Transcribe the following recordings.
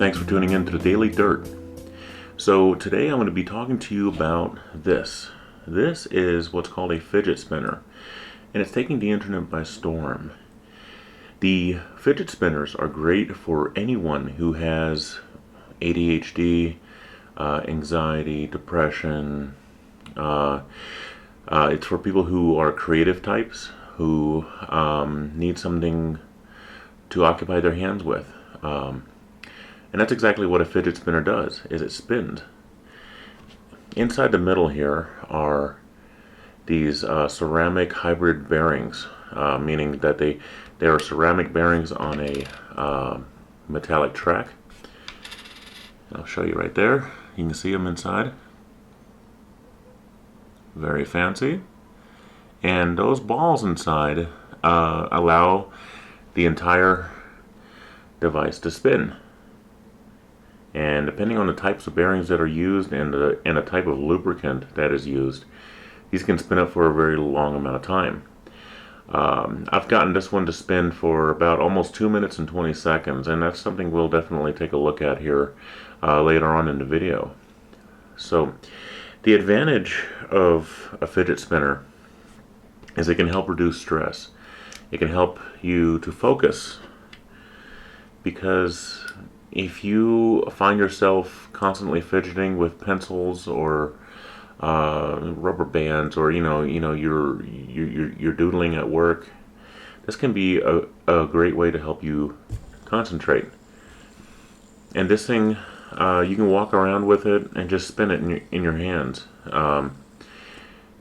thanks for tuning in to the Daily Dirt. So today I'm going to be talking to you about this. This is what's called a fidget spinner, and it's taking the internet by storm. The fidget spinners are great for anyone who has ADHD, anxiety, depression. It's for people who are creative types, who need something to occupy their hands with. And that's exactly what a fidget spinner does, is it spins. Inside the middle here are these ceramic hybrid bearings, meaning that they are ceramic bearings on a metallic track. I'll show you right there. You can see them inside. Very fancy. And those balls inside allow the entire device to spin. And depending on the types of bearings that are used and the type of lubricant that is used, these can spin up for a very long amount of time. I've gotten this one to spin for about almost 2 minutes and 20 seconds, and that's something we'll definitely take a look at here later on in the video. So, the advantage of a fidget spinner is it can help reduce stress. It can help you to focus, because if you find yourself constantly fidgeting with pencils or rubber bands, or you're doodling at work, this can be a great way to help you concentrate. And this thing, you can walk around with it and just spin it in your hands.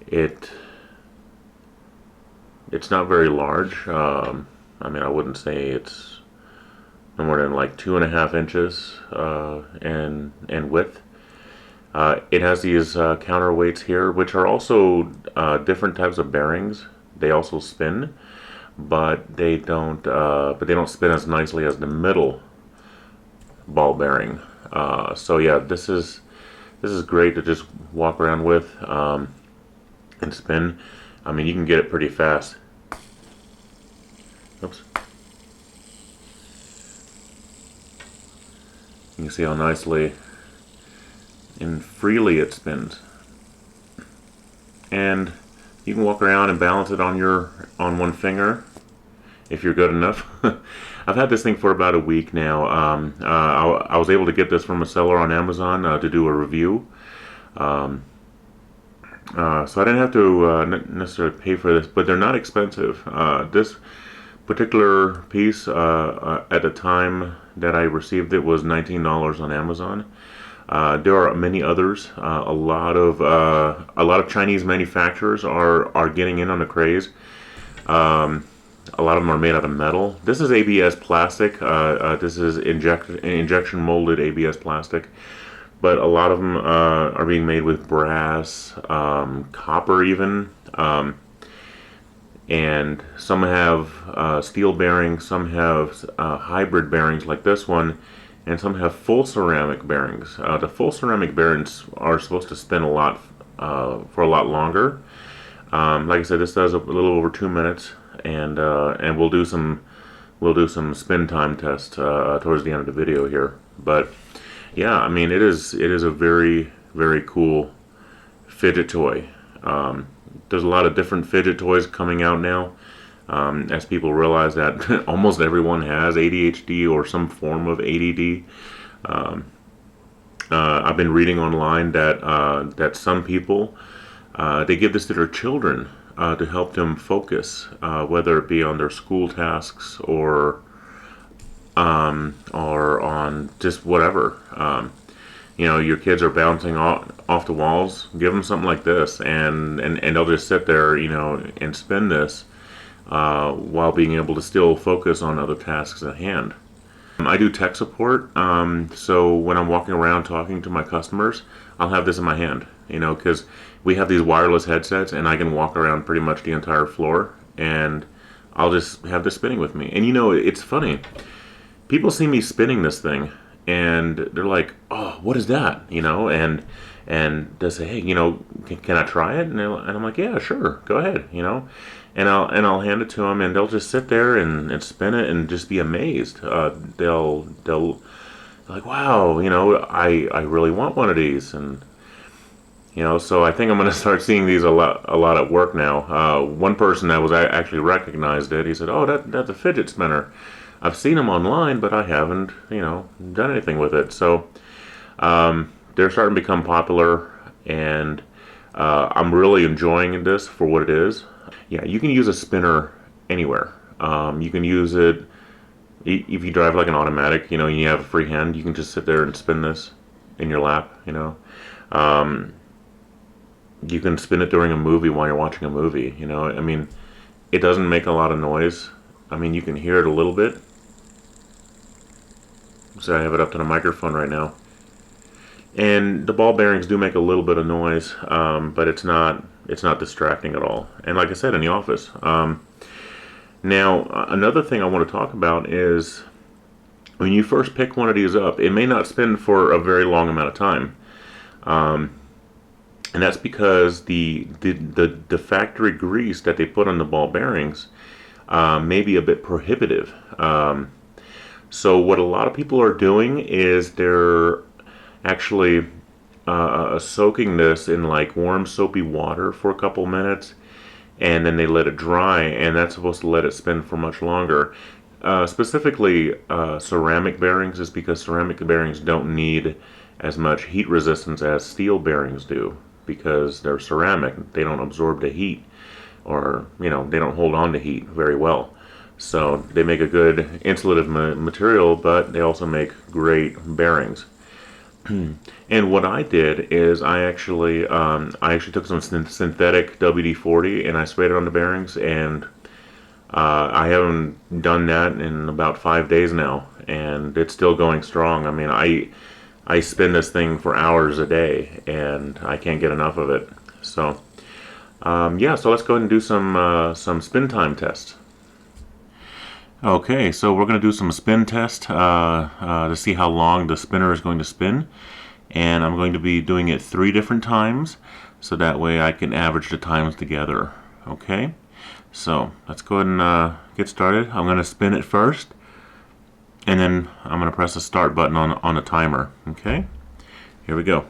It's not very large. I wouldn't say it's no more than like 2.5 inches in width. It has these counterweights here, which are also different types of bearings. They also spin, but they don't spin as nicely as the middle ball bearing. So yeah, this is great to just walk around with and spin. I mean, you can get it pretty fast. Oops. You can see how nicely and freely it spins. And you can walk around and balance it on one finger if you're good enough. I've had this thing for about a week now. I was able to get this from a seller on Amazon to do a review. So I didn't have to necessarily pay for this, but they're not expensive. This particular piece at the time that I received it was $19 on Amazon. There are many others. A lot of Chinese manufacturers are getting in on the craze. A lot of them are made out of metal. This is ABS plastic. This is injection molded ABS plastic. But a lot of them are being made with brass, copper even. And some have steel bearings, some have hybrid bearings like this one, and some have full ceramic bearings. The full ceramic bearings are supposed to spin a lot for a lot longer. Like I said, this does a little over 2 minutes, and we'll do some spin time tests towards the end of the video here. But yeah, I mean, it is a very, very cool fidget toy. There's a lot of different fidget toys coming out now, as people realize that almost everyone has ADHD or some form of ADD. I've been reading online that some people they give this to their children to help them focus, whether it be on their school tasks or on just whatever. Your kids are bouncing off the walls. Give them something like this, and they'll just sit there, and spin this while being able to still focus on other tasks at hand. I do tech support, so when I'm walking around talking to my customers, I'll have this in my hand, because we have these wireless headsets, and I can walk around pretty much the entire floor, and I'll just have this spinning with me. And it's funny. People see me spinning this thing, and they're like, "Oh, what is that?" And they say, "Hey, can I try it?" And I'm like, "Yeah, sure, go ahead." And I'll hand it to them, and they'll just sit there and spin it and just be amazed. They'll like, wow, I really want one of these, and so I think I'm going to start seeing these a lot at work now. One person that was actually recognized it. He said, "Oh, that's a fidget spinner. I've seen them online, but I haven't, done anything with it." So they're starting to become popular, and I'm really enjoying this for what it is. Yeah, you can use a spinner anywhere. You can use it if you drive like an automatic, and you have a free hand. You can just sit there and spin this in your lap. You can spin it during a movie while you're watching a movie. I mean, it doesn't make a lot of noise. I mean, you can hear it a little bit. So I have it up to the microphone right now. And the ball bearings do make a little bit of noise, but it's not distracting at all. And like I said, in the office. Now, another thing I want to talk about is when you first pick one of these up, it may not spin for a very long amount of time. And that's because the factory grease that they put on the ball bearings may be a bit prohibitive. So what a lot of people are doing is they're actually soaking this in like warm soapy water for a couple minutes, and then they let it dry, and that's supposed to let it spin for much longer. Specifically, ceramic bearings is because ceramic bearings don't need as much heat resistance as steel bearings do because they're ceramic. They don't absorb the heat, or they don't hold on to heat very well. So they make a good insulative material, but they also make great bearings. And what I did is I actually took some synthetic WD-40 and I sprayed it on the bearings, and I haven't done that in about 5 days now, and it's still going strong. I mean, I spin this thing for hours a day, and I can't get enough of it. So yeah, so let's go ahead and do some spin time tests. Okay, so we're going to do some spin test to see how long the spinner is going to spin. And I'm going to be doing it 3 different times, so that way I can average the times together. Okay, so let's go ahead and get started. I'm going to spin it first, and then I'm going to press the start button on the timer. Okay, here we go.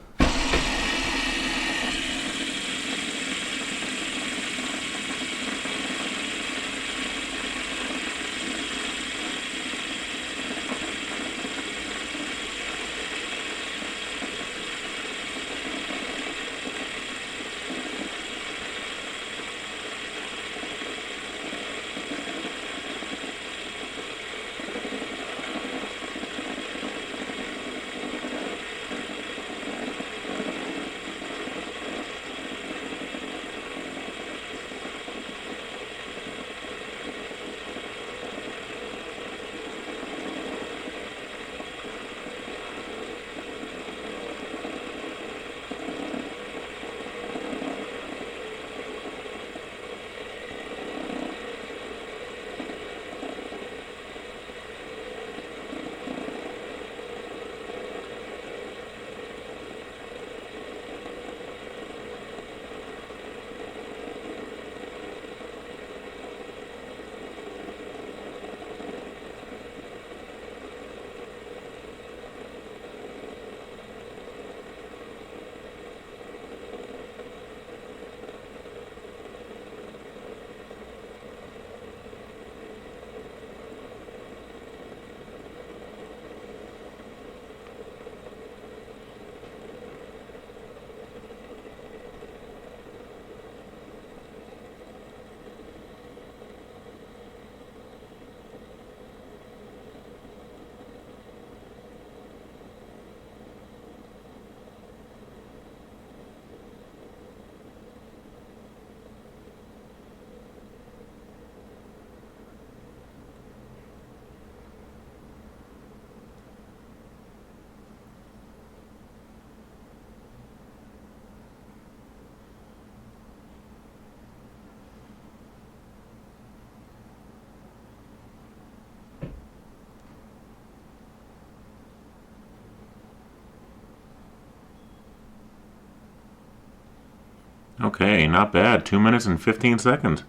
Okay, not bad. 2 minutes and 15 seconds.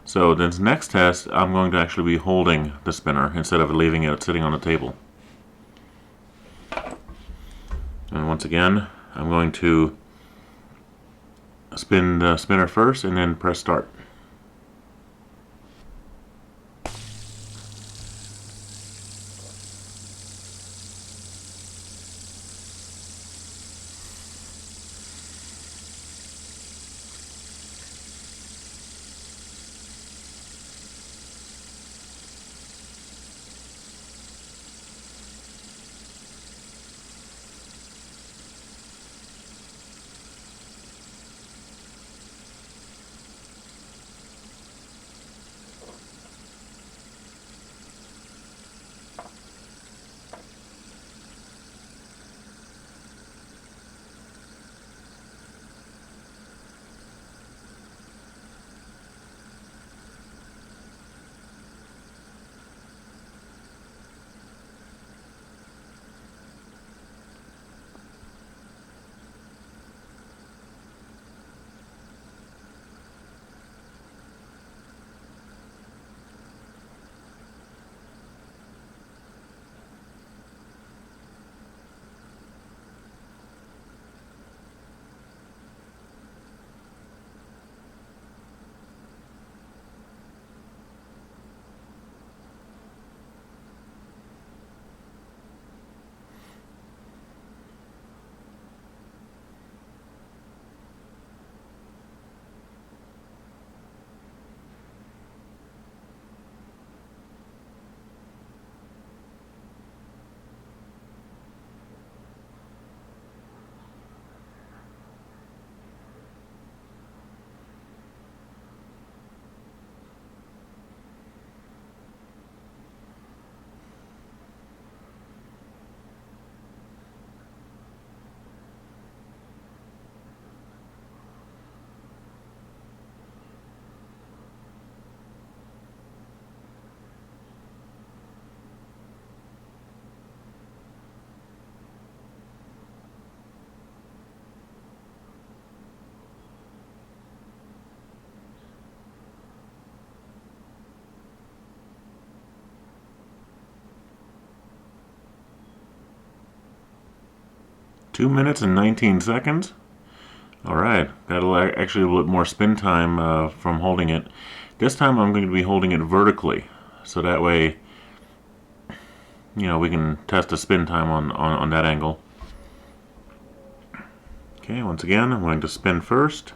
So this next test, I'm going to actually be holding the spinner instead of leaving it sitting on the table. And once again, I'm going to spin the spinner first and then press start. (2 minutes and 19 seconds). Alright, got actually a little bit more spin time from holding it. This time I'm going to be holding it vertically, so that way, we can test the spin time on that angle. Okay, once again, I'm going to spin first.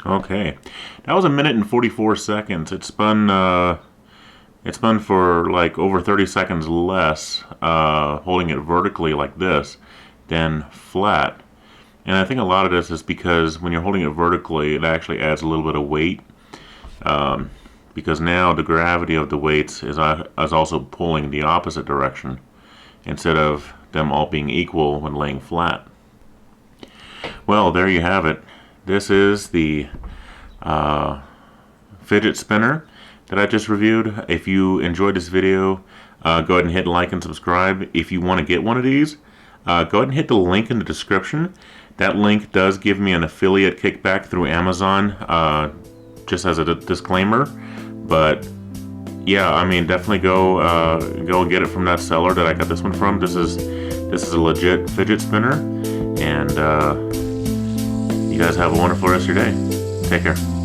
Okay, that was 1 minute and 44 seconds. It spun for like over 30 seconds less holding it vertically like this than flat. And I think a lot of this is because when you're holding it vertically, it actually adds a little bit of weight because now the gravity of the weights is also pulling the opposite direction instead of them all being equal when laying flat. Well, there you have it. This is the fidget spinner that I just reviewed. If you enjoyed this video, go ahead and hit like and subscribe. If you want to get one of these, go ahead and hit the link in the description. That link does give me an affiliate kickback through Amazon, just as a disclaimer. But yeah, I mean, definitely go and get it from that seller that I got this one from. This is a legit fidget spinner, and you guys have a wonderful rest of your day. Take care.